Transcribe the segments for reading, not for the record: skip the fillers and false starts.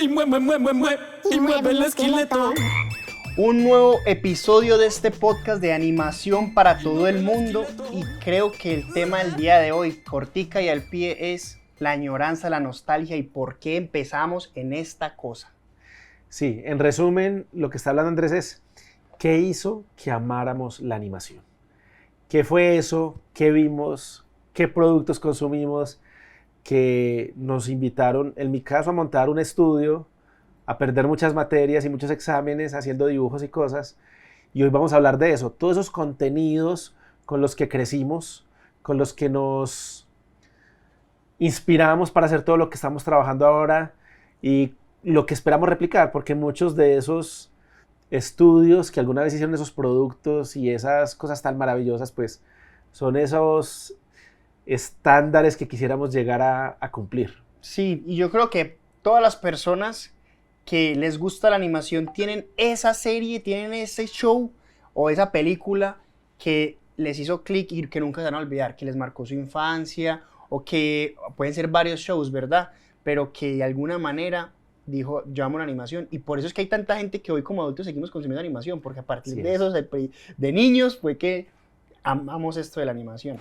y mueve el esqueleto. Un nuevo episodio de este podcast de animación para todo el mundo, y creo que el tema del día de hoy, cortica y al pie, es la añoranza, la nostalgia y por qué empezamos en esta cosa. Sí, en resumen, lo que está hablando Andrés es ¿qué hizo que amáramos la animación? ¿Qué fue eso? ¿Qué vimos? ¿Qué productos consumimos? Que nos invitaron, en mi caso, a montar un estudio, a perder muchas materias y muchos exámenes haciendo dibujos y cosas. Y hoy vamos a hablar de eso, todos esos contenidos con los que crecimos, con los que nos inspiramos para hacer todo lo que estamos trabajando ahora y lo que esperamos replicar, porque muchos de esos estudios que alguna vez hicieron esos productos y esas cosas tan maravillosas, pues son esos estándares que quisiéramos llegar a cumplir. Sí, y yo creo que todas las personas que les gusta la animación tienen esa serie, tienen ese show o esa película que les hizo clic y que nunca se van a olvidar, que les marcó su infancia, o que pueden ser varios shows, ¿verdad? Pero que de alguna manera dijo, yo amo la animación, y por eso es que hay tanta gente que hoy como adultos seguimos consumiendo animación, porque a partir de eso, de niños, fue que amamos esto de la animación.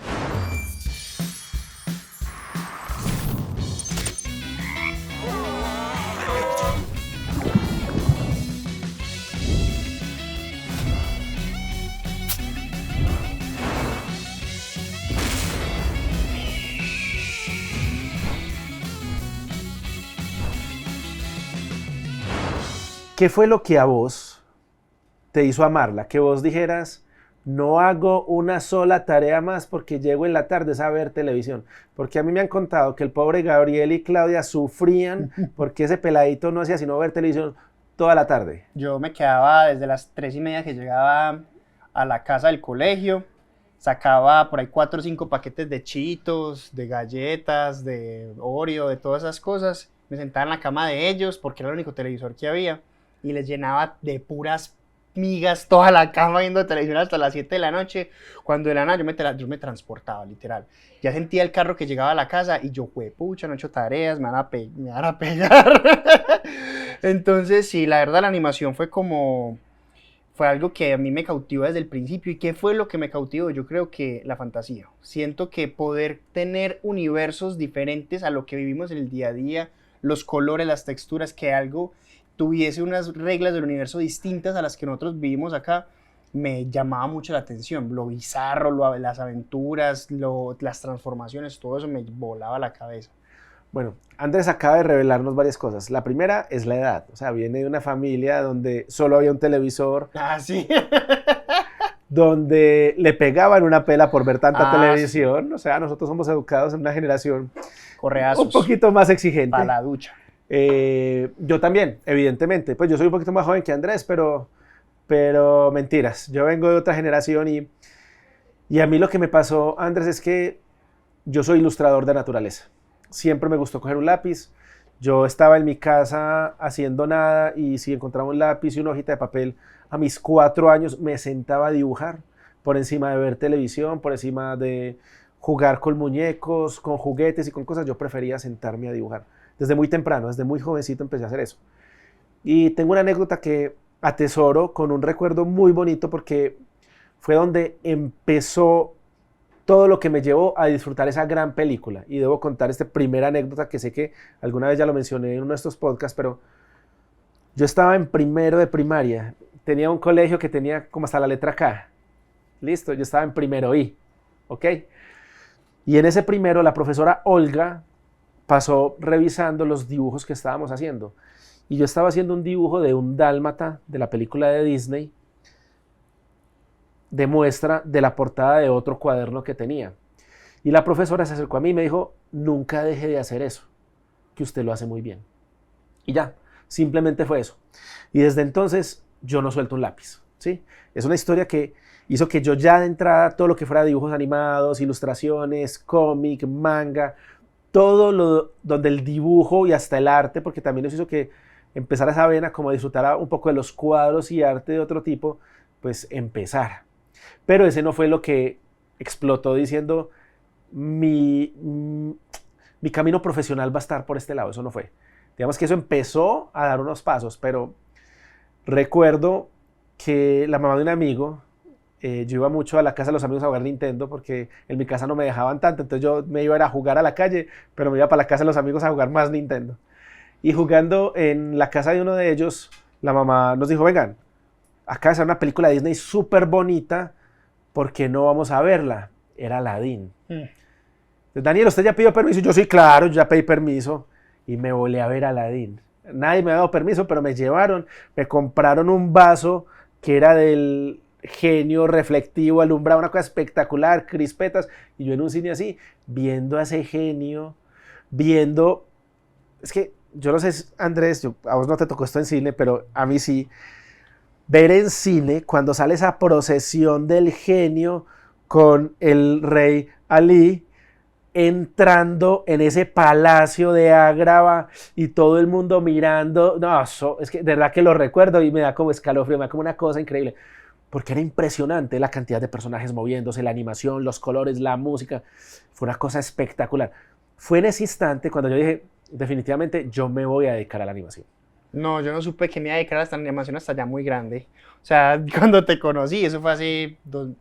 ¿Qué fue lo que a vos te hizo amarla? Que vos dijeras, no hago una sola tarea más porque llego en la tarde a ver televisión. Porque a mí me han contado que el pobre Gabriel y Claudia sufrían porque ese peladito no hacía sino ver televisión toda la tarde. Yo me quedaba desde las 3:30 que llegaba a la casa del colegio, sacaba por ahí 4 o 5 paquetes de Cheetos, de galletas, de Oreo, de todas esas cosas. Me sentaba en la cama de ellos porque era el único televisor que había y les llenaba de puras migas toda la cama viendo televisión hasta las 7 de la noche. Cuando de la nada yo me transportaba, literal. Ya sentía el carro que llegaba a la casa y yo, pucha, no he hecho tareas, me van a pegar. Entonces, sí, la verdad la animación fue algo que a mí me cautivó desde el principio. ¿Y qué fue lo que me cautivó? Yo creo que la fantasía. Siento que poder tener universos diferentes a lo que vivimos en el día a día, los colores, las texturas, que algo tuviese unas reglas del universo distintas a las que nosotros vivimos acá, me llamaba mucho la atención. Lo bizarro, las aventuras, las transformaciones, todo eso me volaba la cabeza. Bueno, Andrés acaba de revelarnos varias cosas. La primera es la edad. O sea, viene de una familia donde solo había un televisor. Ah, sí. Donde le pegaban una pela por ver tanta televisión. Sí. O sea, nosotros somos educados en una generación correazos, un poquito más exigente. Para la ducha. Yo también, evidentemente. Pues yo soy un poquito más joven que Andrés, pero mentiras. Yo vengo de otra generación y a mí lo que me pasó, Andrés, es que yo soy ilustrador de naturaleza. Siempre me gustó coger un lápiz. Yo estaba en mi casa haciendo nada y si encontraba un lápiz y una hojita de papel, a mis 4 años me sentaba a dibujar por encima de ver televisión, por encima de jugar con muñecos, con juguetes y con cosas. Yo prefería sentarme a dibujar. Desde muy temprano, desde muy jovencito empecé a hacer eso. Y tengo una anécdota que atesoro con un recuerdo muy bonito porque fue donde empezó todo lo que me llevó a disfrutar esa gran película. Y debo contar esta primera anécdota que sé que alguna vez ya lo mencioné en uno de estos podcasts, pero yo estaba en primero de primaria. Tenía un colegio que tenía como hasta la letra K. Listo, yo estaba en primero I. ¿Ok? Y en ese primero la profesora Olga pasó revisando los dibujos que estábamos haciendo. Y yo estaba haciendo un dibujo de un dálmata de la película de Disney, de muestra de la portada de otro cuaderno que tenía. Y la profesora se acercó a mí y me dijo, nunca deje de hacer eso, que usted lo hace muy bien. Y ya, simplemente fue eso. Y desde entonces yo no suelto un lápiz, ¿sí? Es una historia que hizo que yo ya de entrada, todo lo que fuera dibujos animados, ilustraciones, cómic, manga, todo donde el dibujo y hasta el arte, porque también eso hizo que empezara esa vena como a disfrutar un poco de los cuadros y arte de otro tipo, pues empezara. Pero ese no fue lo que explotó diciendo mi camino profesional va a estar por este lado, eso no fue. Digamos que eso empezó a dar unos pasos, pero recuerdo que la mamá de un amigo, yo iba mucho a la casa de los amigos a jugar Nintendo porque en mi casa no me dejaban tanto, entonces yo me iba a ir a jugar a la calle, pero me iba para la casa de los amigos a jugar más Nintendo. Y jugando en la casa de uno de ellos, la mamá nos dijo, vengan, acá está una película de Disney súper bonita, ¿por qué no vamos a verla? Era Aladdin. Entonces, Daniel, ¿usted ya pidió permiso? Yo sí, claro, yo ya pedí permiso y me volé a ver Aladdin. Nadie me ha dado permiso, pero me llevaron, me compraron un vaso que era del genio reflectivo, alumbrado, una cosa espectacular, crispetas, y yo en un cine así, viendo a ese genio, viendo, es que yo no sé, Andrés, a vos no te tocó esto en cine, pero a mí sí, ver en cine cuando sale esa procesión del genio con el rey Ali entrando en ese palacio de Ágrava y todo el mundo mirando, no, es que de verdad que lo recuerdo y me da como escalofrío, me da como una cosa increíble, porque era impresionante la cantidad de personajes moviéndose, la animación, los colores, la música, fue una cosa espectacular. Fue en ese instante cuando yo dije, definitivamente yo me voy a dedicar a la animación. No, yo no supe que me iba a dedicar a esta animación hasta ya muy grande. O sea, cuando te conocí, eso fue hace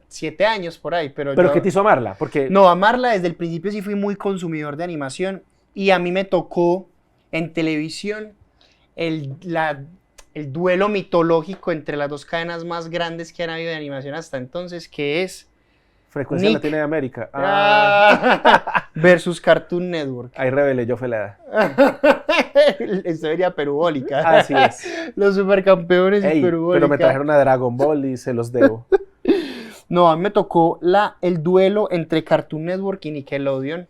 7 años por ahí. Pero ¿Qué te hizo amarla? Porque... No, amarla desde el principio sí fui muy consumidor de animación. Y a mí me tocó en televisión el duelo mitológico entre las dos cadenas más grandes que han habido de animación hasta entonces, que es Frecuencia Nick Latina de América. versus Cartoon Network. Ahí revelé yo fue la edad. Esto sería perubólica. Así es. Los supercampeones y perubólica. Pero me trajeron a Dragon Ball y se los debo. No, a mí me tocó el duelo entre Cartoon Network y Nickelodeon.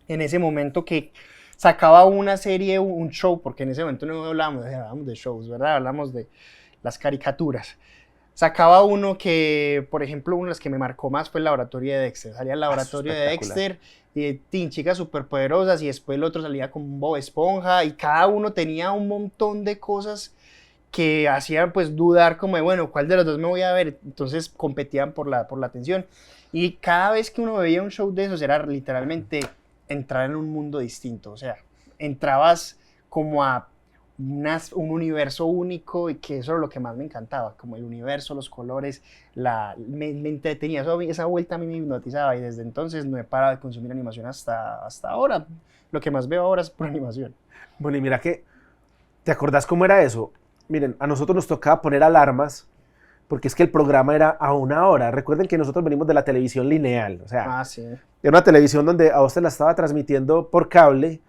En ese momento que sacaba una serie, un show, porque en ese momento no hablábamos de shows, ¿verdad? Hablamos de las caricaturas. Sacaba uno que, por ejemplo, uno de los que me marcó más fue el laboratorio de Dexter. Salía el laboratorio de Dexter, y chicas superpoderosas, y después el otro salía con Bob Esponja, y cada uno tenía un montón de cosas que hacían pues dudar como de, bueno, ¿cuál de los dos me voy a ver? Entonces competían por la atención. Y cada vez que uno veía un show de esos era literalmente entrar en un mundo distinto. O sea, entrabas como a un universo único, y que eso era lo que más me encantaba, como el universo, los colores, me entretenía, esa vuelta a mí me hipnotizaba, y desde entonces no he parado de consumir animación hasta ahora. Lo que más veo ahora es por animación. Bueno, y mira que, ¿te acordás cómo era eso? Miren, a nosotros nos tocaba poner alarmas, porque es que el programa era a 1 hora. Recuerden que nosotros venimos de la televisión lineal, o sea, Sí. era una televisión donde a usted la estaba transmitiendo por cable,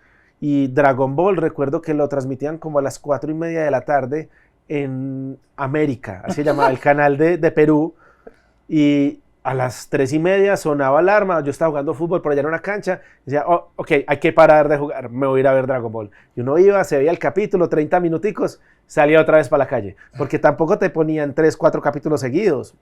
y Dragon Ball, recuerdo que lo transmitían como a las 4:30 de la tarde en América, así se llamaba el canal de Perú, y a las 3:30 sonaba alarma, yo estaba jugando fútbol por allá en una cancha, y decía, oh, ok, hay que parar de jugar, me voy a ir a ver Dragon Ball. Y uno iba, se veía el capítulo, 30 minuticos, salía otra vez para la calle, porque tampoco te ponían 3, 4 capítulos seguidos.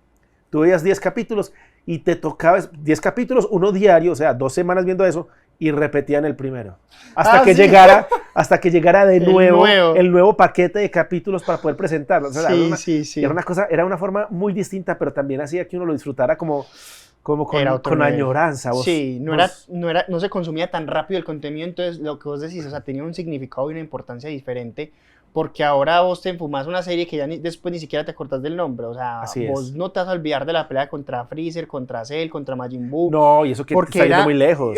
Tú veías 10 capítulos y te tocaba 10 capítulos, uno diario, o sea, 2 semanas viendo eso, y repetían el primero. Hasta que llegara de nuevo el nuevo paquete de capítulos para poder presentarlo. O sea, sí. Era una forma muy distinta, pero también hacía que uno lo disfrutara como con añoranza. No se consumía tan rápido el contenido, entonces lo que vos decís, o sea, tenía un significado y una importancia diferente, porque ahora vos te enfumas una serie que ya después ni siquiera te acordás del nombre, o sea, vos no te vas a olvidar de la pelea contra Freezer, contra Cell, contra Majin Buu. No, y eso que está yendo muy lejos.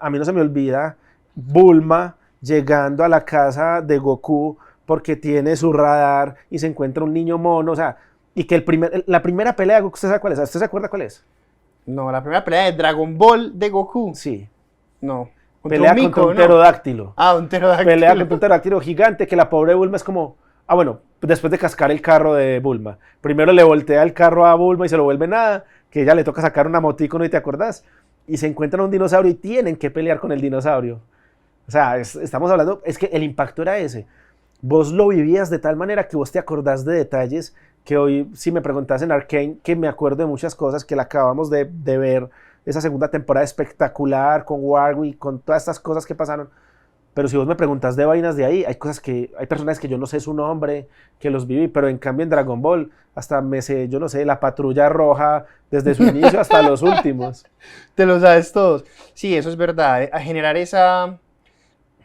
A mí no se me olvida Bulma llegando a la casa de Goku porque tiene su radar y se encuentra un niño mono, o sea, y que la primera pelea de Goku, ¿usted sabe cuál es? ¿Usted se acuerda cuál es? No, la primera pelea de Dragon Ball de Goku. Sí. No. Pelea contra un pterodáctilo. Un pterodáctilo. Pelea contra un pterodáctilo gigante que la pobre Bulma es como... bueno, después de cascar el carro de Bulma. Primero le voltea el carro a Bulma y se lo vuelve nada, que ella le toca sacar una motico, ¿no te acordás? Y se encuentran un dinosaurio y tienen que pelear con el dinosaurio. O sea, estamos hablando... Es que el impacto era ese. Vos lo vivías de tal manera que vos te acordás de detalles que hoy, si me preguntás en Arcane, que me acuerdo de muchas cosas que la acabamos de ver, esa segunda temporada espectacular con Warwick, con todas estas cosas que pasaron. Pero si vos me preguntas de vainas de ahí, hay personajes que yo no sé su nombre, que los viví, pero en cambio en Dragon Ball hasta me sé, yo no sé, la Patrulla Roja desde su inicio hasta los últimos. Te lo sabes todos. Sí, eso es verdad. A generar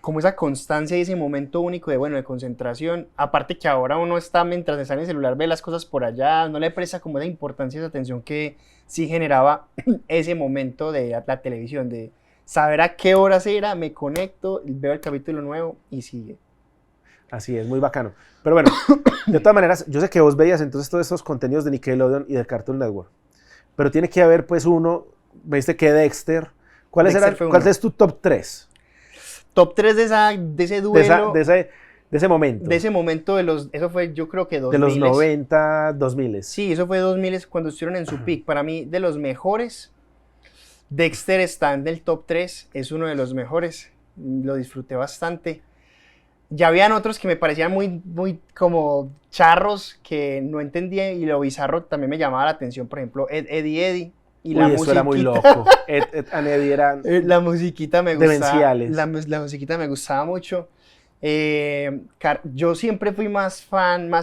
como esa constancia y ese momento único de, bueno, de concentración, aparte que ahora uno está, mientras está en el celular, ve las cosas por allá, no le presta como esa importancia, esa atención que sí generaba ese momento de la televisión, de saber a qué horas era, me conecto, veo el capítulo nuevo y sigue. Así es, muy bacano. Pero bueno, de todas maneras, yo sé que vos veías entonces todos estos contenidos de Nickelodeon y de Cartoon Network, pero tiene que haber pues uno, me dijiste que Dexter, ¿cuál es tu top 3? Top 3 de ese duelo. De ese momento. De ese momento, eso fue yo creo que 2000. De los 90, 2000. Sí, eso fue 2000 cuando estuvieron en su peak. Para mí, de los mejores, Dexter está en el top 3, es uno de los mejores, lo disfruté bastante. Ya habían otros que me parecían muy como charros, que no entendía, y lo bizarro también me llamaba la atención, por ejemplo, Eddie. Y la eso era muy loco. Ed and Eddie eran la musiquita me gustaba. Demenciales. La musiquita me gustaba mucho. Yo siempre fui más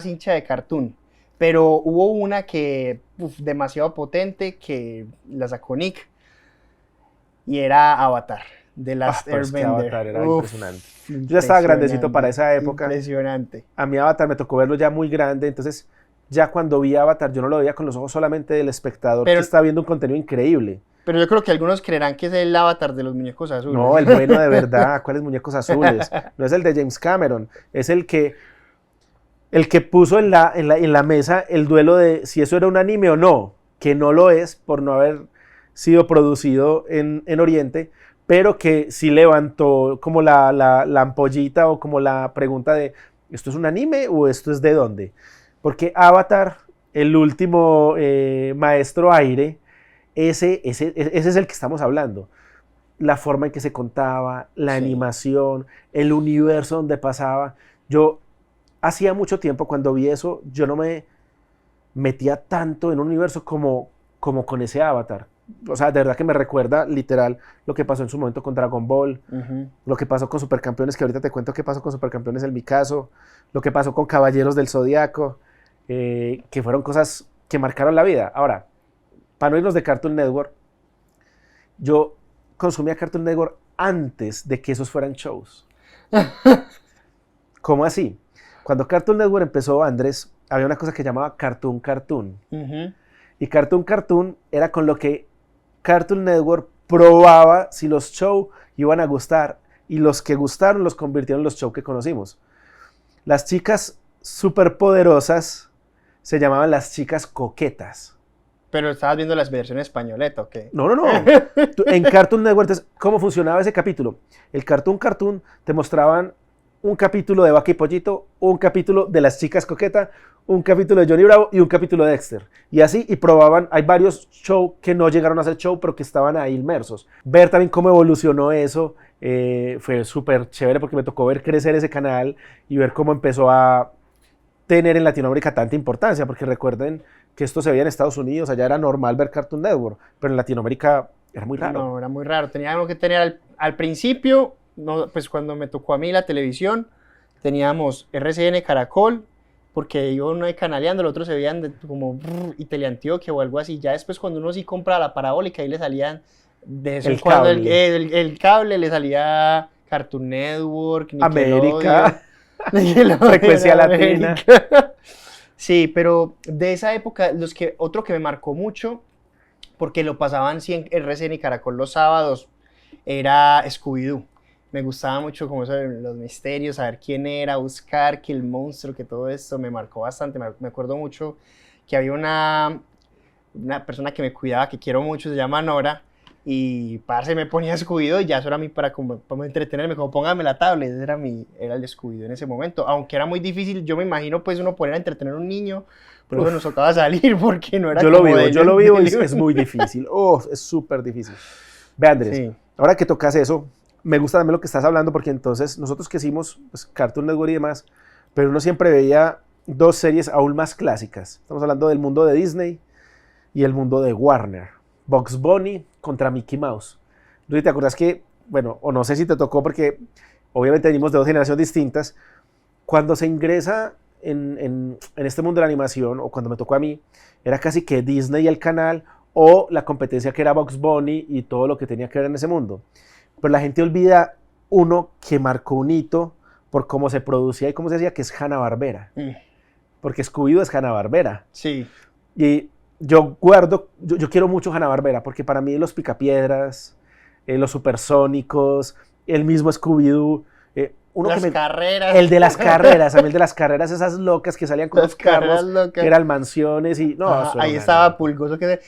hincha de Cartoon, pero hubo una que demasiado potente que la sacó Nick y era Avatar, de Last Airbender. Avatar era impresionante. Yo ya estaba grandecito para esa época. Impresionante. A mí Avatar me tocó verlo ya muy grande, entonces ya cuando vi Avatar yo no lo veía con los ojos solamente del espectador que está viendo un contenido increíble. Pero yo creo que algunos creerán que es el Avatar de los muñecos azules. No, el bueno de verdad. ¿Cuáles muñecos azules? No es el de James Cameron. Es el que puso en la mesa el duelo de si eso era un anime o no. Que no lo es por no haber sido producido en Oriente, pero que sí levantó como la ampollita o como la pregunta de ¿esto es un anime o esto es de dónde? Porque Avatar, el último maestro aire, ese es el que estamos hablando. La forma en que se contaba, la animación, el universo donde pasaba. Yo hacía mucho tiempo cuando vi eso, yo no me metía tanto en un universo como con ese Avatar. O sea, de verdad que me recuerda literal lo que pasó en su momento con Dragon Ball, lo que pasó con Supercampeones, que ahorita te cuento qué pasó con Supercampeones en mi caso, lo que pasó con Caballeros del Zodiaco, que fueron cosas que marcaron la vida. Ahora, para no irnos de Cartoon Network, yo consumía Cartoon Network antes de que esos fueran shows. ¿Cómo así? Cuando Cartoon Network empezó, Andrés, había una cosa que llamaba Cartoon Cartoon. Y Cartoon Cartoon era con lo que Cartoon Network probaba si los shows iban a gustar. Y los que gustaron los convirtieron en los shows que conocimos. Las chicas superpoderosas se llamaban las chicas coquetas. Pero estabas viendo las versiones españoletas, ¿o qué? No. En Cartoon Network, entonces, ¿cómo funcionaba ese capítulo? El Cartoon Cartoon te mostraban un capítulo de Vaca y Pollito, un capítulo de las chicas coquetas, un capítulo de Johnny Bravo y un capítulo de Dexter. Y así, y probaban, hay varios shows que no llegaron a ser show, pero que estaban ahí inmersos. Ver también cómo evolucionó eso fue súper chévere porque me tocó ver crecer ese canal y ver cómo empezó a tener en Latinoamérica tanta importancia, porque recuerden que esto se veía en Estados Unidos, allá era normal ver Cartoon Network, pero en Latinoamérica era muy raro. No, era muy raro. Teníamos que tener al principio, no, pues cuando me tocó a mí la televisión, teníamos RCN Caracol, porque iba uno ahí canaleando, los otros se veían como y Teleantioquia o algo así. Ya después cuando uno sí compra la parabólica, ahí le salían de eso cuando el cable le salía Cartoon Network, América, Frecuencia Latina. Sí, pero de esa época, otro que me marcó mucho, porque lo pasaban sí en RCN y Caracol los sábados, era Scooby-Doo. Me gustaba mucho como eso de los misterios, saber quién era, buscar, que el monstruo, que todo esto me marcó bastante. Me acuerdo mucho que había una persona que me cuidaba, que quiero mucho, se llama Nora, y parce me ponía Scooby-Doo y ya eso era para entretenerme, como póngame la tablet, era el Scooby-Doo en ese momento, aunque era muy difícil, yo me imagino pues uno poner a entretener a un niño, pero eso nos tocaba salir porque no era yo lo vivo y es muy difícil, es súper difícil. Ve Andrés, sí. Ahora que tocas eso, me gusta también lo que estás hablando porque entonces nosotros que hicimos pues, Cartoon Network y demás, pero uno siempre veía dos series aún más clásicas, estamos hablando del mundo de Disney y el mundo de Warner. Bugs Bunny contra Mickey Mouse. ¿Te acuerdas que, bueno, o no sé si te tocó porque obviamente venimos de dos generaciones distintas, cuando se ingresa en este mundo de la animación, o cuando me tocó a mí, era casi que Disney y el canal, o la competencia que era Bugs Bunny y todo lo que tenía que ver en ese mundo. Pero la gente olvida uno que marcó un hito por cómo se producía y cómo se hacía, que es Hanna-Barbera. Porque Scooby-Doo es Hanna-Barbera. Sí. Y yo quiero mucho Hanna-Barbera, porque para mí los Picapiedras, los Supersónicos, el mismo Scooby-Doo, Carreras. el de las carreras, a mí el de las carreras, esas locas que salían con Las los carros, carreras locas. que eran mansiones y no, Ajá, eso era ahí una estaba nota. Pulgoso que...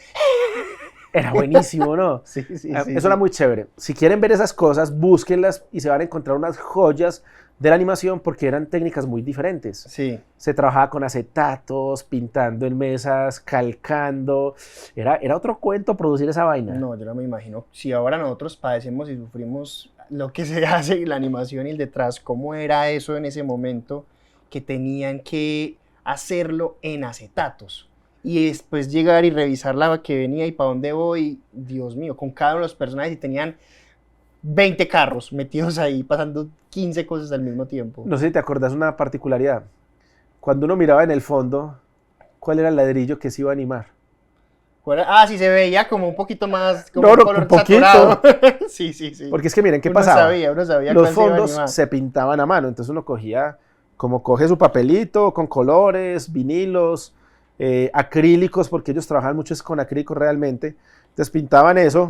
Era buenísimo, ¿no? Sí, sí, Eso sí. era muy chévere. Si quieren ver esas cosas, búsquenlas y se van a encontrar unas joyas de la animación porque eran técnicas muy diferentes. Sí. Se trabajaba con acetatos, pintando en mesas, calcando. Era otro cuento producir esa vaina. No, yo no me imagino. Si ahora nosotros padecemos y sufrimos lo que se hace, la animación y el detrás, ¿cómo era eso en ese momento que tenían que hacerlo en acetatos? Y después llegar y revisar la que venía y para dónde voy, Dios mío, con cada uno de los personajes y tenían 20 carros metidos ahí, pasando 15 cosas al mismo tiempo. No sé si te acordás una particularidad. Cuando uno miraba en el fondo, ¿cuál era el ladrillo que se iba a animar? Sí, se veía como un poquito más, como No, un no, color un poquito. saturado. Sí, sí, sí. Porque es que miren, ¿qué Uno pasaba? Uno sabía Los cuál se iba a fondos animar. se pintaban a mano, entonces uno cogía, como coge su papelito con colores, vinilos, acrílicos, porque ellos trabajaban mucho con acrílicos realmente, entonces pintaban eso,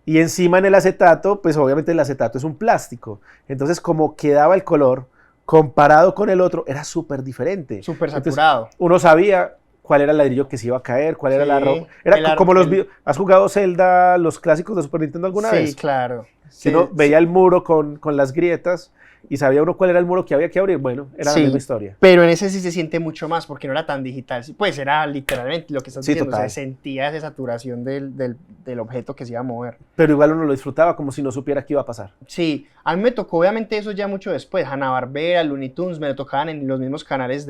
y encima en el acetato, pues obviamente el acetato es un plástico, entonces como quedaba el color, comparado con el otro, era súper diferente. Súper Entonces, saturado. uno sabía cuál era el ladrillo que se iba a caer, cuál era Sí, la ropa. Era el ar- como los el- videos. ¿Has jugado Zelda, los clásicos de Super Nintendo alguna Sí, vez? claro. Que Sí, uno veía el muro con las grietas y sabía uno cuál era el muro que había que abrir. Bueno, era sí, la misma historia. pero en ese sí se siente mucho más porque no era tan digital. Pues era literalmente lo que estás Sí, diciendo. total. Se sentía esa saturación del objeto que se iba a mover. Pero igual uno lo disfrutaba como si no supiera qué iba a pasar. Sí, a mí me tocó obviamente eso ya mucho después. Hanna-Barbera, Looney Tunes, me lo tocaban en los mismos canales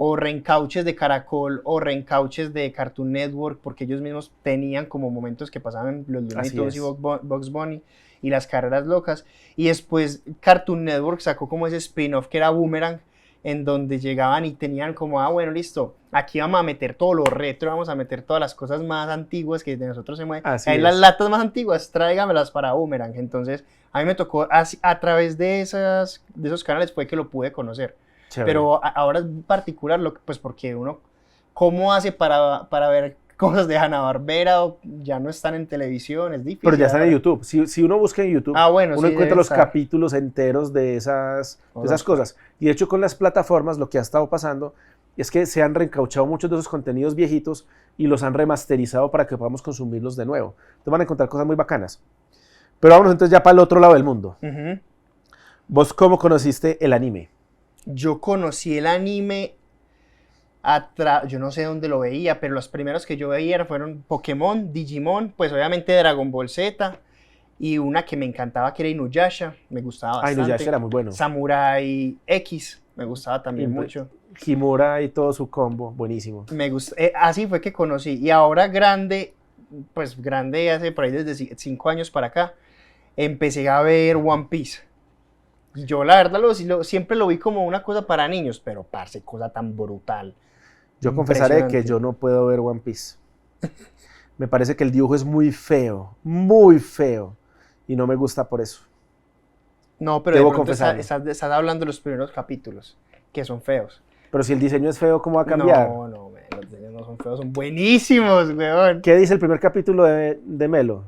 o reencauches de Caracol o reencauches de Cartoon Network, porque ellos mismos tenían como momentos que pasaban los Looney Así Tunes es. y Bugs Bunny y las carreras locas. Y después Cartoon Network sacó como ese spin-off que era Boomerang, en donde llegaban y tenían como, bueno, listo, aquí vamos a meter todo lo retro, vamos a meter todas las cosas más antiguas que de nosotros se mueven. Así Hay es. las latas más antiguas, tráigamelas para Boomerang. Entonces, a mí me tocó, a través de esos canales fue que lo pude conocer. Chévere. Pero ahora es particular, pues porque uno, ¿cómo hace para ver cosas de Hanna-Barbera? Ya no están en televisión, es difícil. Pero ya están en ahora. YouTube. Si uno busca en YouTube, Bueno, uno sí, encuentra debe los estar. capítulos enteros de esas cosas. Y de hecho con las plataformas lo que ha estado pasando es que se han reencauchado muchos de esos contenidos viejitos y los han remasterizado para que podamos consumirlos de nuevo. Entonces van a encontrar cosas muy bacanas. Pero vámonos entonces ya para el otro lado del mundo. Ujú. ¿Vos cómo conociste el anime? Yo conocí el anime, yo no sé dónde lo veía, pero los primeros que yo veía fueron Pokémon, Digimon, pues obviamente Dragon Ball Z, y una que me encantaba que era Inuyasha, me gustaba Ay, bastante. Inuyasha era muy bueno. Samurai X, me gustaba también mucho. Himura y todo su combo, buenísimo. Así fue que conocí, y ahora grande, pues grande hace por ahí desde 5 años para acá, empecé a ver One Piece. Y yo la verdad siempre lo vi como una cosa para niños, pero parce, cosa tan brutal. Yo confesaré que Impresionante. yo no puedo ver One Piece. Me parece que el dibujo es muy feo, y no me gusta por eso. No, pero Debo de pronto confesarlo. estás hablando de los primeros capítulos, que son feos. Pero si el diseño es feo, ¿cómo va a cambiar? No, los diseños no son feos, son buenísimos, weón. ¿Qué dice el primer capítulo de Melo?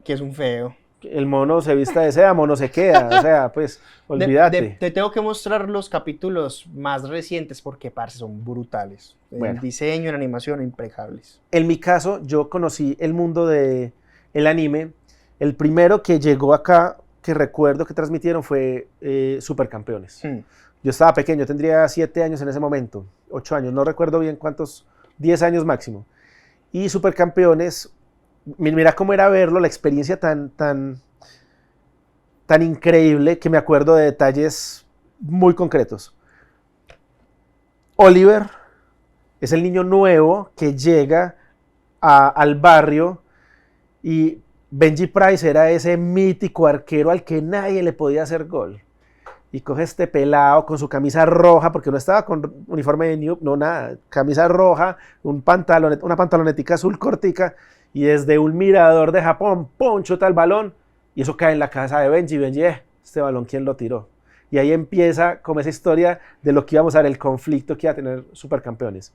Que es un feo. El mono se vista de seda, mono se queda. O sea, pues, olvídate. Te tengo que mostrar los capítulos más recientes porque, parce, son brutales. Bueno. El diseño, la animación, impecables. En mi caso, yo conocí el mundo del anime. El primero que llegó acá, que recuerdo que transmitieron, fue Supercampeones. Yo estaba pequeño, tendría 7 años en ese momento, 8 años, no recuerdo bien cuántos, 10 años máximo. Y Supercampeones, mira cómo era verlo, la experiencia tan increíble que me acuerdo de detalles muy concretos. Oliver es el niño nuevo que llega al barrio y Benji Price era ese mítico arquero al que nadie le podía hacer gol. Y coge este pelado con su camisa roja, porque no estaba con uniforme de New, no nada, camisa roja, una pantalonetica azul cortica, y desde un mirador de Japón, ¡pum!, chuta el balón, y eso cae en la casa de Benji. Benji este balón quién lo tiró. Y ahí empieza como esa historia de lo que íbamos a ver, el conflicto que iba a tener Supercampeones.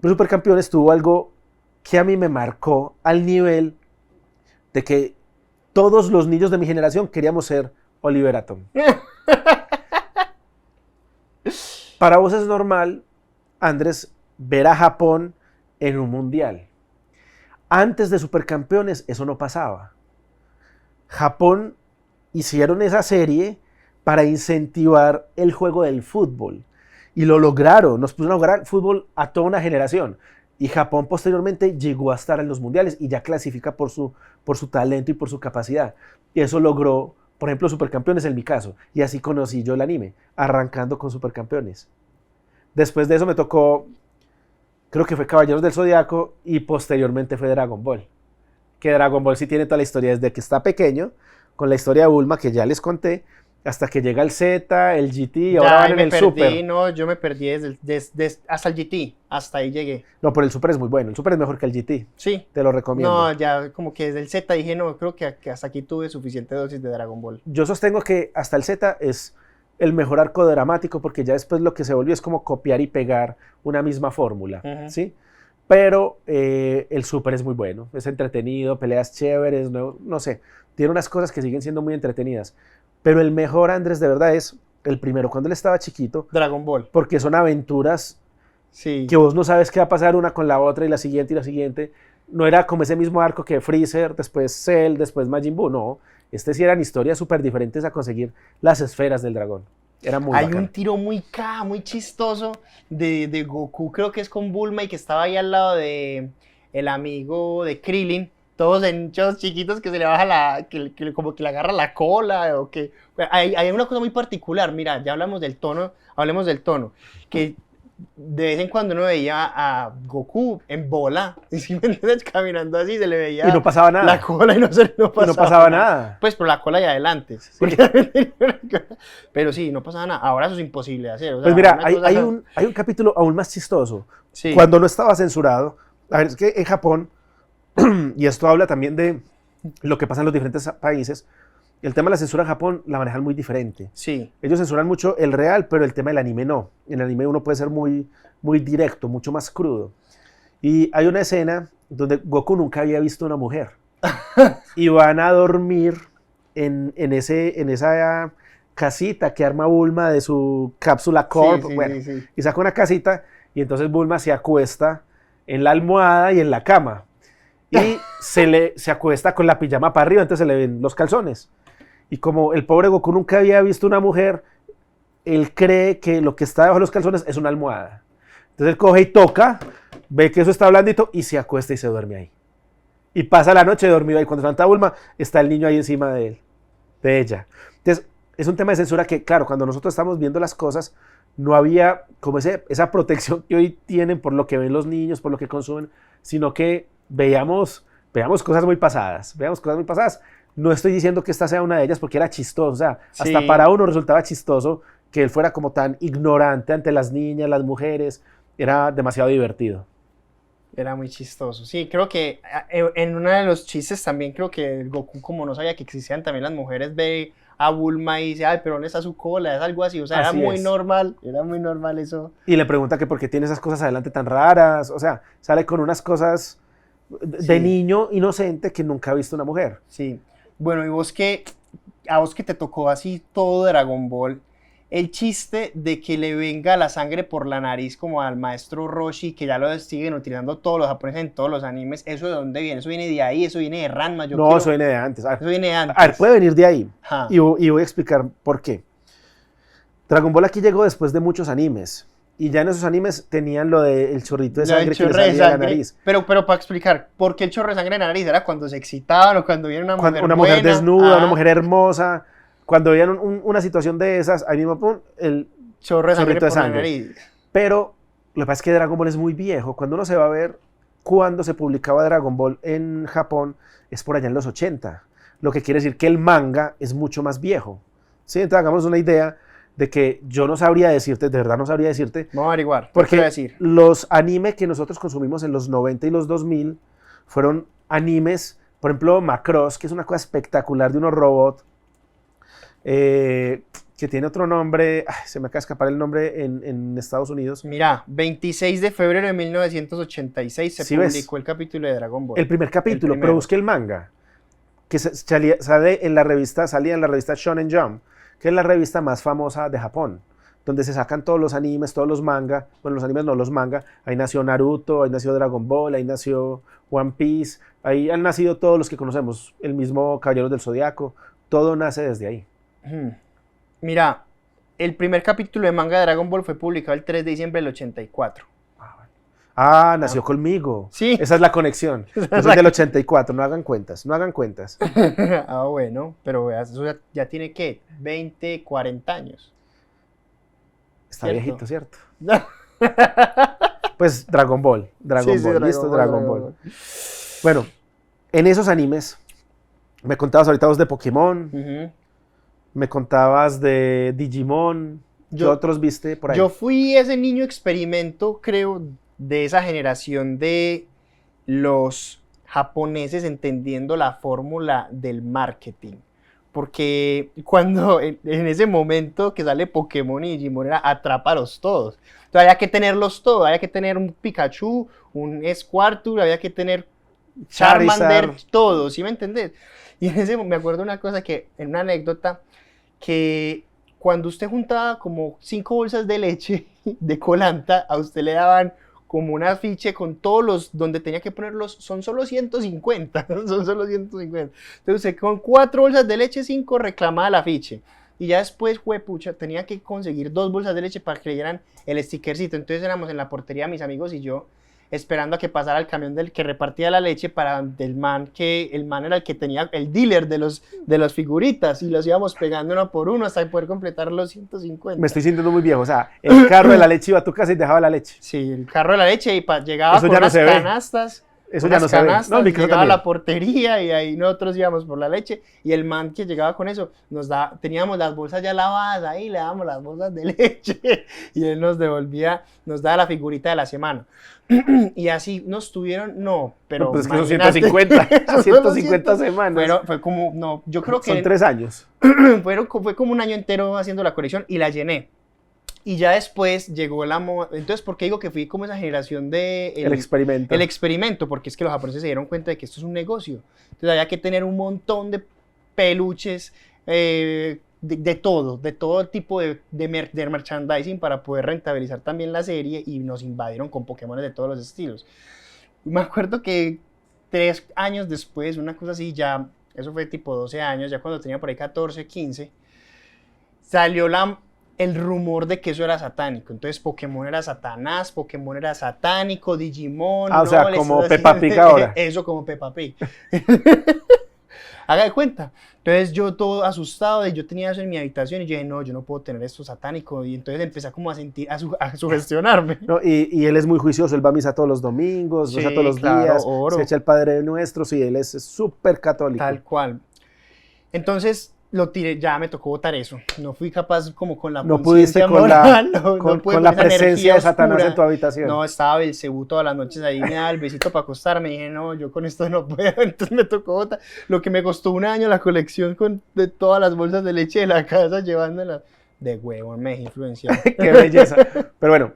Pero Supercampeones tuvo algo que a mí me marcó al nivel de que todos los niños de mi generación queríamos ser Oliver Atom. Para vos es normal, Andrés, ver a Japón en un mundial. Antes de Supercampeones eso no pasaba. Japón hicieron esa serie para incentivar el juego del fútbol. Y lo lograron, nos pusieron a jugar fútbol a toda una generación. Y Japón posteriormente llegó a estar en los mundiales y ya clasifica por su talento y por su capacidad. Y eso logró, por ejemplo, Supercampeones en mi caso. Y así conocí yo el anime, arrancando con Supercampeones. Después de eso me tocó, creo que fue Caballeros del Zodiaco y posteriormente fue Dragon Ball. Que Dragon Ball sí tiene toda la historia desde que está pequeño, con la historia de Bulma que ya les conté, hasta que llega el Z, el GT y ahora van en el Super. No, yo me perdí hasta el GT, hasta ahí llegué. No, pero el Super es muy bueno, el Super es mejor que el GT. Sí. Te lo recomiendo. No, ya como que desde el Z dije, no, creo que hasta aquí tuve suficiente dosis de Dragon Ball. Yo sostengo que hasta el Z es el mejor arco dramático porque ya después lo que se volvió es como copiar y pegar una misma fórmula, ¿sí? Pero el Super es muy bueno, es entretenido, peleas chéveres, no sé, tiene unas cosas que siguen siendo muy entretenidas. Pero el mejor, Andrés, de verdad es el primero, cuando él estaba chiquito. Dragon Ball. Porque son aventuras sí. que vos no sabes qué va a pasar una con la otra y la siguiente y la siguiente. No era como ese mismo arco que Freezer, después Cell, después Majin Buu, no. Sí eran historias súper diferentes a conseguir las esferas del dragón. Era muy Hay bacán. un tiro muy chistoso de Goku, creo que es con Bulma y que estaba ahí al lado de el amigo de Krillin. Todos hinchos chiquitos que se le baja como que le agarra la cola o que... Hay una cosa muy particular, mira, ya hablemos del tono, que de vez en cuando uno veía a Goku en bola, y si me entiendes, caminando así, se le veía y no pasaba nada. la cola y no pasaba nada. Pues por la cola y adelante. Sí. Pero sí, no pasaba nada. Ahora eso es imposible de hacer. O sea, pues mira, hay un capítulo aún más chistoso. Sí. Cuando no estaba censurado, a ver, es que en Japón, y esto habla también de lo que pasa en los diferentes países, el tema de la censura en Japón la manejan muy diferente. Sí. Ellos censuran mucho el real, pero el tema del anime no. En el anime uno puede ser muy, muy directo, mucho más crudo. Y hay una escena donde Goku nunca había visto una mujer. Y van a dormir en esa casita que arma Bulma de su cápsula Corp. Sí. Y saca una casita y entonces Bulma se acuesta en la almohada y en la cama. Y se acuesta con la pijama para arriba, entonces se le ven los calzones. Y como el pobre Goku nunca había visto una mujer, él cree que lo que está debajo de los calzones es una almohada. Entonces él coge y toca, ve que eso está blandito y se acuesta y se duerme ahí. Y pasa la noche dormido ahí. Cuando se levanta Bulma, está el niño ahí encima de ella. Entonces es un tema de censura que, claro, cuando nosotros estamos viendo las cosas, no había como esa protección que hoy tienen por lo que ven los niños, por lo que consumen, sino que veíamos cosas muy pasadas. No estoy diciendo que esta sea una de ellas porque era chistoso. O sea, hasta para uno resultaba chistoso que él fuera como tan ignorante ante las niñas, las mujeres. Era demasiado divertido. Era muy chistoso. Sí, creo que en uno de los chistes también creo que el Goku, como no sabía que existían también las mujeres, ve a Bulma y dice, ay, pero ¿dónde está su cola? Es algo así. O sea, así era muy normal eso. Y le pregunta que por qué tiene esas cosas adelante tan raras. O sea, sale con unas cosas de niño inocente que nunca ha visto una mujer. Sí. Bueno, y a vos que te tocó así todo Dragon Ball, el chiste de que le venga la sangre por la nariz como al maestro Roshi, que ya lo siguen utilizando todos los japoneses en todos los animes, ¿eso de dónde viene? ¿Eso viene de ahí? ¿Eso viene de Ranma? Eso viene de antes. Eso viene de antes. A ver, puede venir de ahí. Y voy a explicar por qué. Dragon Ball aquí llegó después de muchos animes. Y ya en esos animes tenían lo del chorrito de sangre que le salía de la nariz. Pero para explicar, ¿por qué el chorro de sangre en la nariz? ¿Era cuando se excitaban o cuando viene una mujer una mujer desnuda, una mujer hermosa? Cuando veían una situación de esas, ahí mismo pum, el chorro de sangre por la nariz. Pero lo que pasa es que Dragon Ball es muy viejo. Cuando uno se va a ver cuando se publicaba Dragon Ball en Japón, es por allá en los 80. Lo que quiere decir que el manga es mucho más viejo. ¿Sí? Entonces hagamos una idea de que yo no sabría decirte, de verdad no sabría decirte. Vamos a averiguar. Porque los animes que nosotros consumimos en los 90 y los 2000 fueron animes, por ejemplo, Macross, que es una cosa espectacular de unos robots que tiene otro nombre, se me acaba de escapar el nombre en Estados Unidos. Mira, 26 de febrero de 1986 se ¿Sí ves? publicó el capítulo de Dragon Ball. El primer capítulo, El pero primero. busqué el manga, que salía en la revista Shonen Jump, que es la revista más famosa de Japón, donde se sacan todos los animes, todos los manga, bueno, los animes no, los manga, ahí nació Naruto, ahí nació Dragon Ball, ahí nació One Piece, ahí han nacido todos los que conocemos, el mismo Caballeros del Zodiaco, todo nace desde ahí. Mira, el primer capítulo de manga de Dragon Ball fue publicado el 3 de diciembre del 84. Nació conmigo. Sí. Esa es la conexión. Yo soy del 84, no hagan cuentas, no hagan cuentas. Bueno, pero veas, eso ya tiene, ¿qué? 20, 40 años. Está ¿Cierto? viejito, ¿cierto? Pues Dragon Ball, Sí, listo, Dragon Ball. Bueno, en esos animes, me contabas ahorita vos de Pokémon, Ujú. me contabas de Digimon, ¿qué Yo- otros viste por ahí? Yo fui ese niño experimento, creo, de esa generación de los japoneses entendiendo la fórmula del marketing. Porque cuando en ese momento que sale Pokémon y Digimon era atrápalos todos. Entonces había que tenerlos todos, había que tener un Pikachu, un Squirtle, había que tener Charmander, Charizard. todos, ¿sí me entendés? Y en ese me acuerdo una cosa que, en una anécdota, que cuando usted juntaba como 5 bolsas de leche de colanta, a usted le daban como un afiche con todos los, donde tenía que ponerlos, son solo 150, son solo 150. Entonces usted con 4 bolsas de leche, 5 reclamaba el afiche. Y ya después, juepucha, tenía que conseguir 2 bolsas de leche para que le dieran el stickercito. Entonces éramos en la portería, mis amigos y yo, esperando a que pasara el camión del que repartía la leche para el man, que el man era el que tenía el dealer de los figuritas y los íbamos pegando uno por uno hasta poder completar los 150. Me estoy sintiendo muy viejo, o sea, el carro de la leche iba a tu casa y dejaba la leche. Sí, el carro de la leche y llegaba Eso con ya no unas se ve. canastas. Eso unas ya no se ve. canastas, No, en mi casa llegaba a también. la portería y ahí nosotros íbamos por la leche y el man que llegaba con eso teníamos las bolsas ya lavadas ahí, le dábamos las bolsas de leche y él nos devolvía, nos daba la figurita de la semana. Y así nos tuvieron, no, pero No, pues es que son imagínate, 150, son 150 semanas. Fue como, no, yo creo que Son 3 años. fue como un año entero haciendo la colección y la llené. Y ya después llegó la moda. Entonces, ¿por qué digo que fui como esa generación de El experimento. el experimento? Porque es que los japoneses se dieron cuenta de que esto es un negocio. Entonces, había que tener un montón de peluches, de todo tipo de merchandising para poder rentabilizar también la serie y nos invadieron con Pokémon de todos los estilos. Me acuerdo que 3 años después, una cosa así, ya, eso fue tipo 12 años, ya cuando tenía por ahí 14, 15, salió el rumor de que eso era satánico. Entonces Pokémon era Satanás, Pokémon era satánico, Digimon. O sea, les como estoy Peppa haciendo- Pig ahora. Eso como Peppa Pig. Haga de cuenta. Entonces yo todo asustado, yo tenía eso en mi habitación y yo dije, no, yo no puedo tener esto satánico. Y entonces empecé como a sentir, a sugestionarme. No, y él es muy juicioso, él va a misa todos los domingos, Sí, reza todos los claro, días, oro. se echa el Padre Nuestro, sí, él es súper católico. Tal cual. Entonces lo tiré, ya me tocó botar eso. No fui capaz como con la No pudiste conciencia con moral, no con pude la esa energía presencia de Satanás oscura. en tu habitación. No, estaba Belcebú todas las noches ahí, me daba el besito para acostarme. Dije, no, yo con esto no puedo. Entonces me tocó botar. Lo que me costó un año la colección de todas las bolsas de leche de la casa, llevándolas. De huevo, me dejé influenciar. Qué belleza. Pero bueno,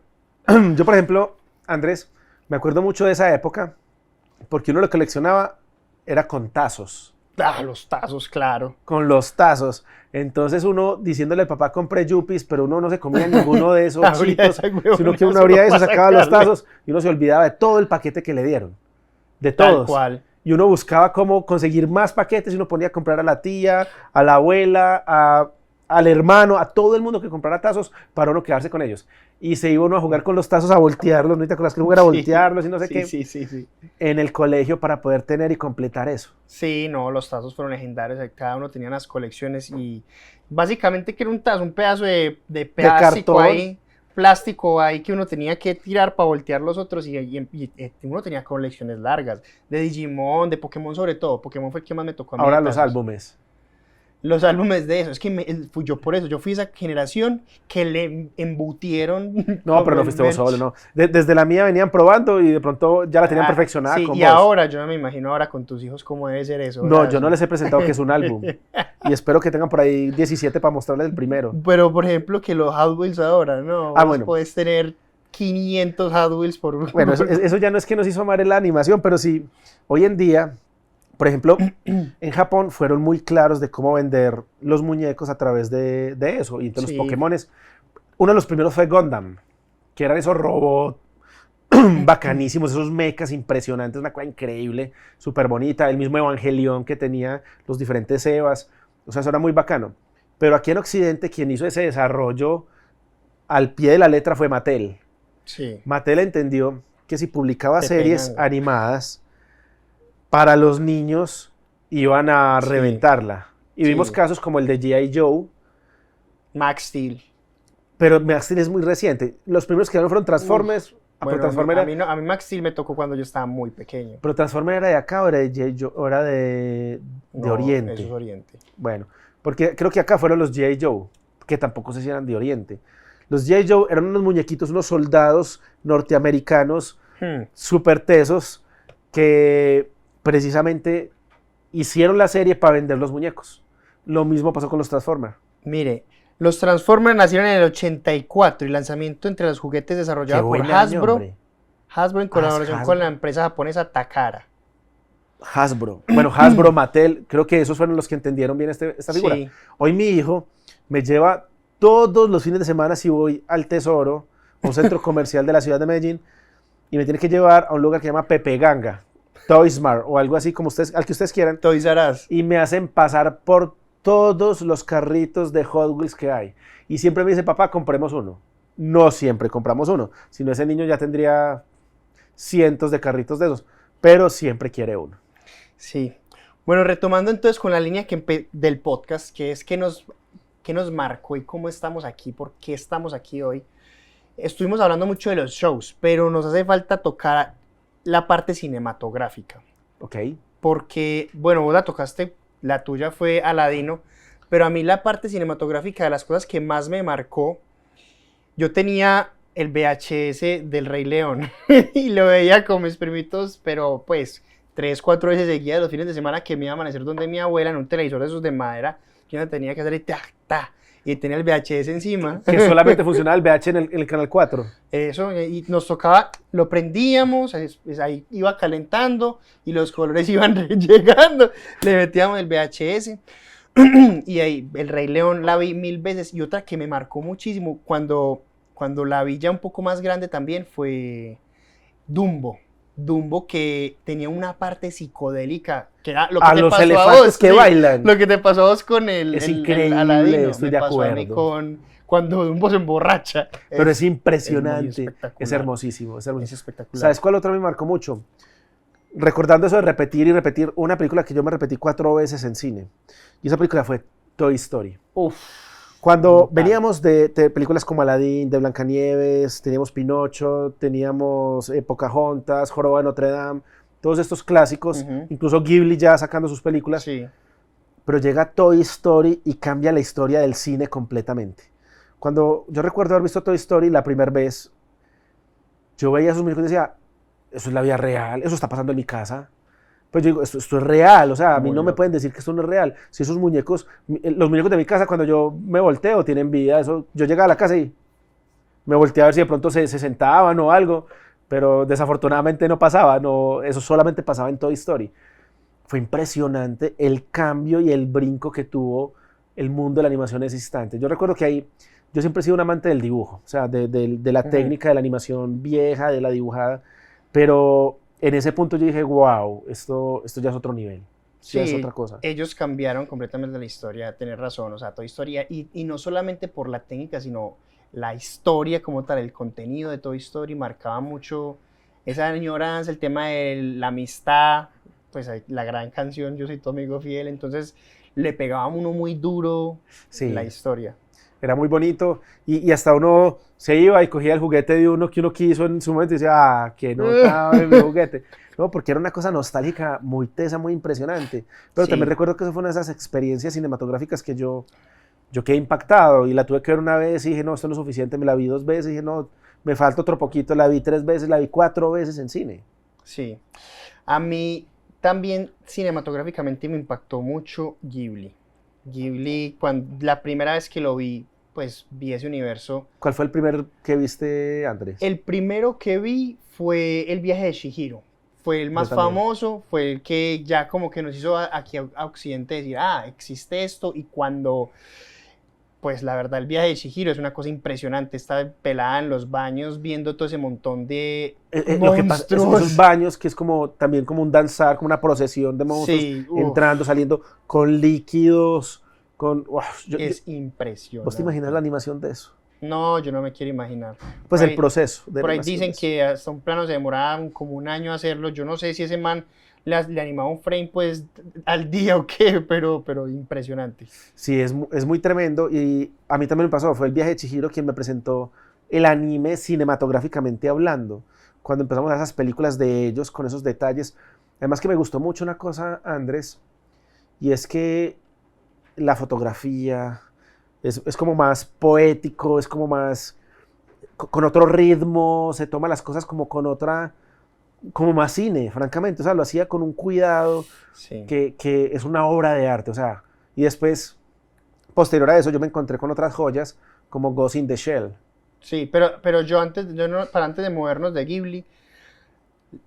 yo por ejemplo, Andrés, me acuerdo mucho de esa época, porque uno lo coleccionaba era con tazos. Ah, los tazos, claro. Con los tazos. Entonces uno diciéndole al papá compré yuppies, pero uno no se comía ninguno de esos Abría chitos, esa huevona, sino que uno solo abría eso, para sacaba los sacarle. tazos y uno se olvidaba de todo el paquete que le dieron. De Tal todos. cual. Y uno buscaba cómo conseguir más paquetes y uno ponía a comprar a la tía, a la abuela, al hermano, a todo el mundo que comprara tazos para uno quedarse con ellos. Y se iba uno a jugar con los tazos, a voltearlos, ¿no te acuerdas que jugar a voltearlos y no sé Sí, qué? sí. En el colegio para poder tener y completar eso. Sí, no, los tazos fueron legendarios, cada uno tenía unas colecciones y básicamente que era un tazo, un pedazo de plástico cartón. ahí, plástico ahí que uno tenía que tirar para voltear los otros y uno tenía colecciones largas, de Digimon, de Pokémon sobre todo, Pokémon fue el que más me tocó a mí. Ahora de los tazos. álbumes. los álbumes de eso. Es que yo por eso, yo fui esa generación que le embutieron. No, como pero no el fuiste vos merch. solo, no. Desde la mía venían probando y de pronto ya la tenían Ah, perfeccionada sí, con y vos. ahora yo no me imagino ahora con tus hijos cómo debe ser eso. o No, sea, yo no les he presentado que es un álbum. Y espero que tengan por ahí 17 para mostrarles el primero. Pero por ejemplo que los Hot Wheels ahora, ¿no? Ah, Vos bueno. podés tener 500 Hot Wheels por... Bueno, eso ya no es que nos hizo amar la animación, pero sí, hoy en día, por ejemplo, en Japón fueron muy claros de cómo vender los muñecos a través de eso. Y entonces Sí. los Pokémones, uno de los primeros fue Gundam, que eran esos robots bacanísimos, esos mechas impresionantes, una cosa increíble, súper bonita. El mismo Evangelion que tenía los diferentes Evas, o sea, eso era muy bacano. Pero aquí en Occidente, quien hizo ese desarrollo al pie de la letra fue Mattel. Sí. Mattel entendió que si publicaba Te series pegan. animadas para los niños iban a Sí. reventarla. Y vimos Sí. casos como el de G.I. Joe, Max Steel. pero Max Steel es muy reciente. Los primeros que dieron fueron Transformers. Bueno, pero, Transformers a mí no, a mí Max Steel me tocó cuando yo estaba muy pequeño. pero Transformers era de acá o era de G.I. Joe, o era de No, Oriente. Eso es Oriente. Bueno, porque creo que acá fueron los G.I. Joe, que tampoco sé si eran de Oriente. Los G.I. Joe eran unos muñequitos, unos soldados norteamericanos súper tesos que precisamente hicieron la serie para vender los muñecos. Lo mismo pasó con los Transformers. Mire, los Transformers nacieron en el 84 y lanzamiento entre los juguetes desarrollado por buen año, Hasbro. hombre. Hasbro en colaboración Hasbro. con la empresa japonesa Takara. Hasbro. Bueno, Hasbro, Mattel, creo que esos fueron los que entendieron bien esta figura. Sí. Hoy mi hijo me lleva todos los fines de semana si voy al Tesoro, a un centro comercial de la ciudad de Medellín, y me tiene que llevar a un lugar que se llama Pepe Ganga, Toysmart o algo así como ustedes, al que ustedes quieran, Toys R Us. y me hacen pasar por todos los carritos de Hot Wheels que hay. Y siempre me dice, papá, compremos uno. No siempre compramos uno, sino ese niño ya tendría cientos de carritos de esos, pero siempre quiere uno. Sí. Bueno, retomando entonces con la línea del podcast, que es qué nos marcó y cómo estamos aquí, por qué estamos aquí hoy. Estuvimos hablando mucho de los shows, pero nos hace falta tocar la parte cinematográfica. ¿Ok? Porque, bueno, vos la tocaste, la tuya fue Aladino, pero a mí la parte cinematográfica de las cosas que más me marcó, yo tenía el VHS del Rey León y lo veía con mis primitos, pero pues 3, 4 veces seguidas los fines de semana que me iba a amanecer donde mi abuela en un televisor de esos de madera, que uno tenía que hacer y ta, ta, y tenía el VHS encima. Que solamente funcionaba el VH en el canal 4. Eso, y nos tocaba, lo prendíamos, ahí iba calentando y los colores iban llegando, le metíamos el VHS y ahí el Rey León la vi 1000 veces. Y otra que me marcó muchísimo cuando la vi ya un poco más grande también fue Dumbo. Dumbo, que tenía una parte psicodélica, que era lo que A te los pasó a elefantes vos, que sí, bailan. lo que te pasó a vos con Es el increíble, Aladino, estoy me de pasó a mí acuerdo. cuando Dumbo se emborracha. Pero es muy impresionante, espectacular. es hermosísimo, es Es hermosísimo. espectacular. ¿Sabes cuál otra me marcó mucho? Recordando eso de repetir y repetir, una película que yo me repetí 4 veces en cine. Y esa película fue Toy Story. Uf, Cuando brutal. veníamos de películas como Aladdin, de Blancanieves, teníamos Pinocho, teníamos Pocahontas, Joroba de Notre Dame, todos estos clásicos, Ujú. incluso Ghibli ya sacando sus películas, sí. pero llega Toy Story y cambia la historia del cine completamente. Cuando yo recuerdo haber visto Toy Story la primera vez, yo veía esos muñecos y decía, eso es la vida real, eso está pasando en mi casa. Pues yo digo, esto es real, o sea, a mí Muy no me loco. pueden decir que esto no es real. Si esos muñecos, los muñecos de mi casa, cuando yo me volteo, tienen vida. Eso, yo llegaba a la casa y me volteé a ver si de pronto se sentaban o algo, pero desafortunadamente no pasaba, no, eso solamente pasaba en Toy Story. Fue impresionante el cambio y el brinco que tuvo el mundo de la animación en ese instante. Yo recuerdo que ahí, yo siempre he sido un amante del dibujo, o sea, de la Ujú. técnica de la animación vieja, de la dibujada, pero en ese punto yo dije, wow, esto ya es otro nivel, ya es otra cosa. Ellos cambiaron completamente la historia, tenés razón, o sea, Toy Story, y no solamente por la técnica, sino la historia como tal, el contenido de Toy Story marcaba mucho esa añoranza, el tema de la amistad, pues la gran canción Yo soy tu amigo fiel, entonces le pegaba a uno muy duro Sí. la historia. era muy bonito y hasta uno se iba y cogía el juguete de uno que uno quiso en su momento y decía, ah, que no cabe mi juguete. No, porque era una cosa nostálgica muy tesa, muy impresionante. Pero Sí. también recuerdo que eso fue una de esas experiencias cinematográficas que yo quedé impactado y la tuve que ver una vez y dije, no, esto no es suficiente, me la vi 2 veces y dije, no, me falta otro poquito, la vi 3 veces, la vi 4 veces en cine. Sí. A mí también cinematográficamente me impactó mucho Ghibli. Ghibli, cuando la primera vez que lo vi, pues vi ese universo. ¿Cuál fue el primer que viste, Andrés? El primero que vi fue El viaje de Chihiro. Fue el más también. famoso, fue el que ya como que nos hizo aquí a Occidente decir, ah, existe esto. Y cuando, pues la verdad, el viaje de Chihiro es una cosa impresionante. Está pelada en los baños viendo todo ese montón de Lo que pasa, monstruos. esos baños que es como también como un danzar, como una procesión de monstruos, Sí, uf, entrando, saliendo, con líquidos, con... uf, es ¿Vos te imaginas la impresionante. animación de eso? No, yo no me quiero imaginar. Pues Por el ahí, proceso de por ahí animación de dicen eso. que hasta un plano se demoraba como un año hacerlo. Yo no sé si ese man le animaba un frame pues al día o qué, pero impresionante. Sí, es muy tremendo y a mí también me pasó, fue el viaje de Chihiro quien me presentó el anime cinematográficamente hablando, cuando empezamos a ver esas películas de ellos con esos detalles. Además que me gustó mucho una cosa, Andrés, y es que la fotografía es como más poético, es como más con otro ritmo, se toma las cosas como con otra, como más cine, francamente, o sea, lo hacía con un cuidado Sí. que es una obra de arte, o sea, y después, posterior a eso, yo me encontré con otras joyas como Ghost in the Shell. Sí, pero yo no, para antes de movernos de Ghibli,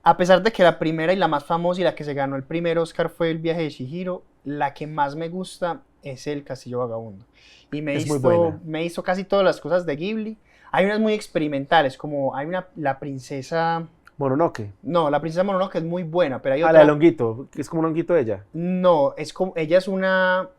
a pesar de que la primera y la más famosa y la que se ganó el primer Oscar fue El viaje de Chihiro, la que más me gusta es El Castillo Vagabundo. Y Es muy buena. me hizo casi todas las cosas de Ghibli. Hay unas muy experimentales, como hay una, la princesa, Mononoke. no, la princesa Mononoke es muy buena, pero hay Ah, la del otra, honguito, que es como un honguito de ella. no, es como, ella es una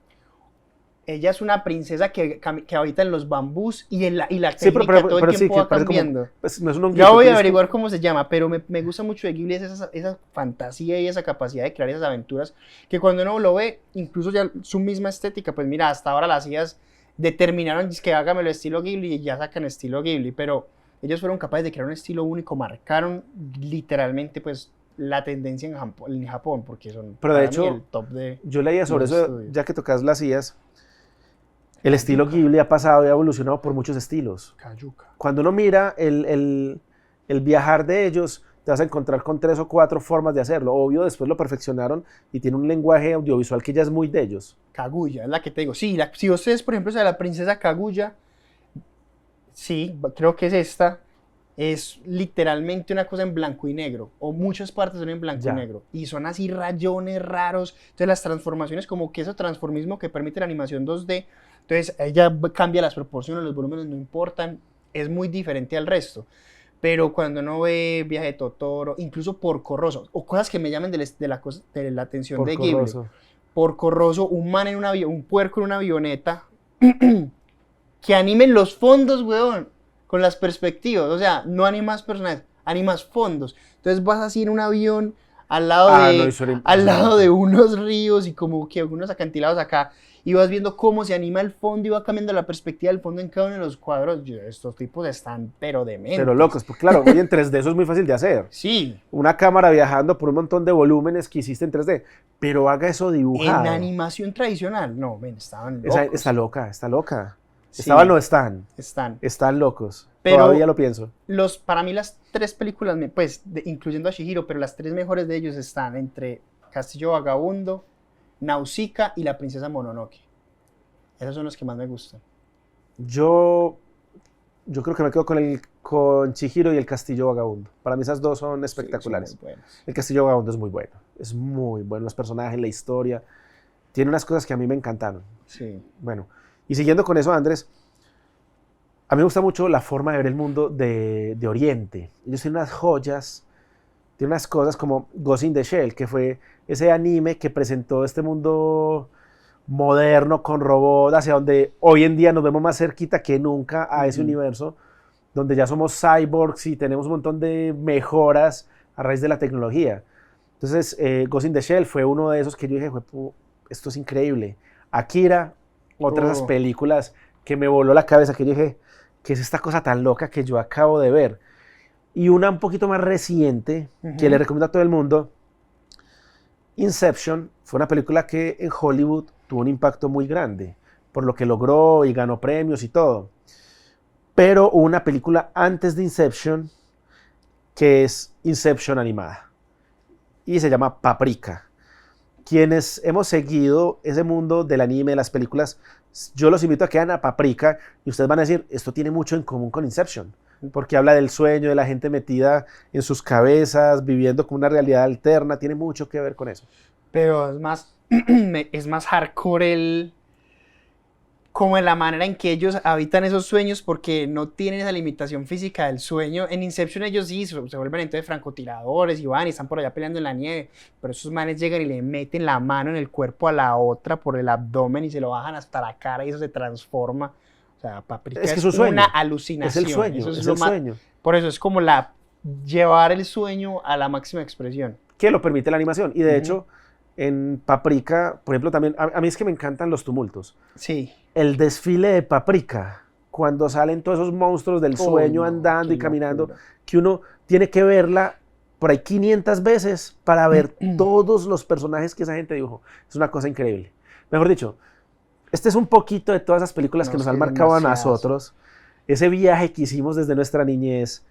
princesa que habita en los bambús y la Sí, técnica todo el sí, tiempo que va parece como, cambiando. pues no es un Ya honguito, voy que a es como, averiguar cómo se llama, pero me gusta mucho de Ghibli es esa fantasía y esa capacidad de crear esas aventuras que cuando uno lo ve, incluso ya su misma estética, pues mira, hasta ahora las IAs determinaron que hágamelo estilo Ghibli y ya sacan estilo Ghibli, pero ellos fueron capaces de crear un estilo único, marcaron literalmente pues la tendencia en Japón porque son pero de para mí el hecho, top de yo leía sobre los eso, estudios. ya que tocas las IAs, el estilo Cayuca, Ghibli ha pasado y ha evolucionado por muchos estilos. Cayuca. Cuando uno mira el viajar de ellos, te vas a encontrar con 3 o 4 formas de hacerlo. Obvio, después lo perfeccionaron y tiene un lenguaje audiovisual que ya es muy de ellos. Kaguya, es la que te digo. Sí, si ustedes, por ejemplo, saben la princesa Kaguya, sí, creo que es esta. Es literalmente una cosa en blanco y negro, o muchas partes son en blanco y Ya. negro, y son así rayones raros. Entonces, las transformaciones, como que ese transformismo que permite la animación 2D, entonces ella cambia las proporciones, los volúmenes no importan, es muy diferente al resto. Pero cuando uno ve Viaje de Totoro, incluso Porco Rosso, o cosas que me llaman de la atención de Porco Ghibli, Rosso. Porco Rosso, un man en un puerco en una avioneta, que animen los fondos, weón, con las perspectivas. O sea, no animas personajes, animas fondos. Entonces vas así en un avión Ah, no, eso era al lado impresionante. de unos ríos y como que algunos acantilados acá. Y vas viendo cómo se anima el fondo y va cambiando la perspectiva del fondo en cada uno de los cuadros. Estos tipos están pero Pero dementes. locos, pues claro, hoy en 3D eso es muy fácil de hacer. Sí, Una cámara viajando por un montón de volúmenes que hiciste en 3D, pero haga eso en dibujado. animación tradicional, no, ven, estaban Está locos. loca, está loca. Estaban, Sí, no están. están. Están locos. Todavía Pero lo pienso. para mí las tres películas, pues incluyendo a Shihiro, pero las tres mejores de ellos están entre Castillo Vagabundo, Nausicaa y La Princesa Mononoke. Esos son los que más me gustan. Yo, yo creo que me quedo con Chihiro y el Castillo Vagabundo. Para mí esas dos son Sí, son muy espectaculares. buenos. El Castillo Vagabundo es muy bueno. Es muy bueno. Los personajes, la historia. Tiene unas cosas que a mí me encantaron. Sí, Bueno, y siguiendo con eso, Andrés, a mí me gusta mucho la forma de ver el mundo de Oriente. Ellos tienen unas joyas, tienen unas cosas como Ghost in the Shell, que fue ese anime que presentó este mundo moderno con robots, hacia donde hoy en día nos vemos más cerquita que nunca a ese universo, donde ya somos cyborgs y tenemos un montón de mejoras a raíz de la tecnología. Entonces, Ghost in the Shell fue uno de esos que yo dije, esto es increíble. Akira, otra de esas películas que me voló la cabeza, que yo dije, ¿qué es esta cosa tan loca que yo acabo de ver? Y una un poquito más reciente, que le recomiendo a todo el mundo, Inception, fue una película que en Hollywood tuvo un impacto muy grande, por lo que logró y ganó premios y todo. Pero hubo una película antes de Inception, que es Inception animada, y se llama Paprika. Quienes hemos seguido ese mundo del anime, de las películas, yo los invito a que vean a Paprika y ustedes van a decir, esto tiene mucho en común con Inception, porque habla del sueño, de la gente metida en sus cabezas, viviendo como una realidad alterna, tiene mucho que ver con eso. Pero es más hardcore como en la manera en que ellos habitan esos sueños, porque no tienen esa limitación física del sueño. En Inception ellos sí se vuelven entonces francotiradores y van y están por allá peleando en la nieve, pero esos manes llegan y le meten la mano en el cuerpo a la otra por el abdomen y se lo bajan hasta la cara y eso se transforma. O sea, Paprika Es que es un sueño. una alucinación. Es el sueño, Eso es lo el más- sueño. Por eso es como llevar el sueño a la máxima expresión. Que lo permite la animación. Y de Ujú. hecho, en Paprika, por ejemplo, también, a mí es que me encantan los tumultos. Sí. El desfile de Paprika, cuando salen todos esos monstruos del sueño no, andando qué y caminando, locura. que uno tiene que verla por ahí 500 veces para ver todos los personajes que esa gente dibujó. Es una cosa increíble. Mejor dicho, este es un poquito de todas esas películas que No, nos sí, han marcado a demasiadas. nosotros. Ese viaje que hicimos desde nuestra niñez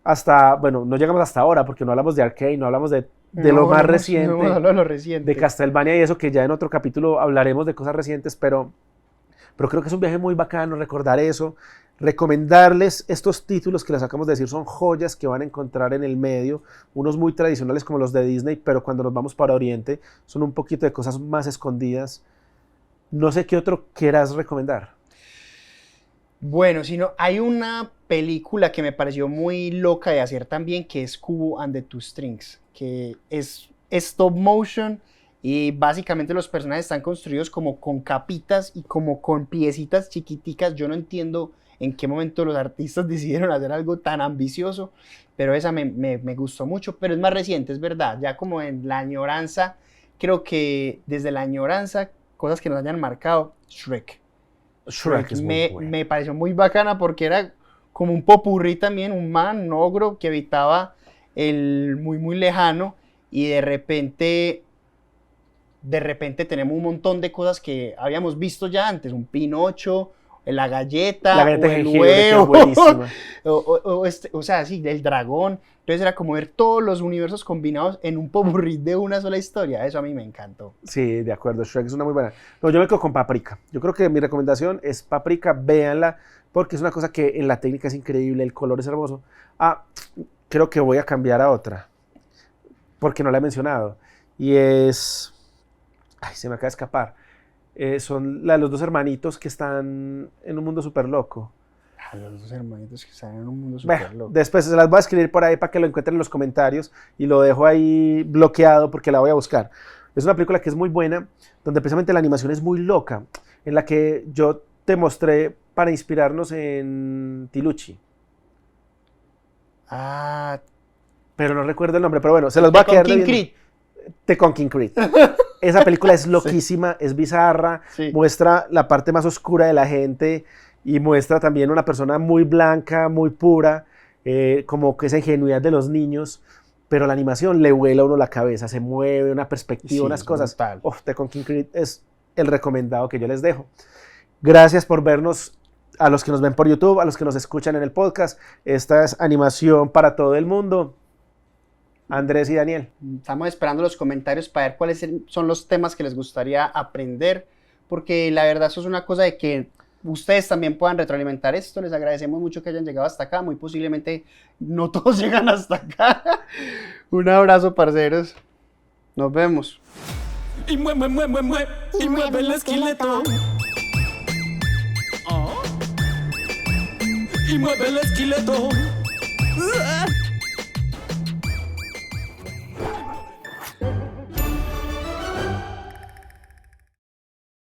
hasta, bueno, no llegamos hasta ahora porque no hablamos de Arcane, no hablamos de lo más reciente, No, de lo reciente. de Castlevania y eso, que ya en otro capítulo hablaremos de cosas recientes, pero creo que es un viaje muy bacano recordar eso, recomendarles estos títulos que les acabamos de decir, son joyas que van a encontrar en el medio, unos muy tradicionales como los de Disney, pero cuando nos vamos para Oriente son un poquito de cosas más escondidas. No sé qué otro quieras recomendar. Bueno, hay una película que me pareció muy loca de hacer también, que es Kubo and the Two Strings, que es stop motion y básicamente los personajes están construidos como con capitas y como con piecitas chiquiticas. Yo no entiendo en qué momento los artistas decidieron hacer algo tan ambicioso, pero esa me gustó mucho, pero es más reciente, es verdad, ya como en la añoranza, creo que desde la añoranza, cosas que nos hayan marcado, Shrek. Shrek es muy bueno. Me pareció muy bacana porque era como un popurrí también, un ogro que evitaba el muy muy lejano y de repente tenemos un montón de cosas que habíamos visto ya antes, un Pinocho, la galleta, La galleta o de el jengibre, que es huevo, buenísima. o sea, sí, el dragón. Entonces era como ver todos los universos combinados en un popurrí de una sola historia. Eso a mí me encantó. Sí, de acuerdo, Shrek es una muy buena. No, yo me quedo con Paprika. Yo creo que mi recomendación es Paprika, véanla, porque es una cosa que en la técnica es increíble, el color es hermoso. Creo que voy a cambiar a otra, porque no la he mencionado. Y es... Ay, se me acaba de escapar. Son los dos hermanitos que están en un mundo súper loco. Los dos hermanitos que están en un mundo Bueno, súper loco. después se las voy a escribir por ahí para que lo encuentren en los comentarios y lo dejo ahí bloqueado porque la voy a buscar. Es una película que es muy buena, donde precisamente la animación es muy loca, en la que yo te mostré para inspirarnos en Tiluchi. Pero no recuerdo el nombre, pero bueno, se los va a quedar King debiendo. Creed. The Conking Creed. Esa película es loquísima, es bizarra, Sí. muestra la parte más oscura de la gente y muestra también una persona muy blanca, muy pura, como que esa ingenuidad de los niños, pero la animación le vuela a uno la cabeza, se mueve, una perspectiva, Sí, unas es cosas. brutal. The Conking Creed es el recomendado que yo les dejo. Gracias por vernos, a los que nos ven por YouTube, a los que nos escuchan en el podcast. Esta es animación para todo el mundo. Andrés y Daniel. Estamos esperando los comentarios para ver cuáles son los temas que les gustaría aprender, porque la verdad eso es una cosa de que ustedes también puedan retroalimentar esto. Les agradecemos mucho que hayan llegado hasta acá. Muy posiblemente no todos llegan hasta acá. Un abrazo, parceros. Nos vemos. Y mueve el esqueleto. Y mueve el esqueleto.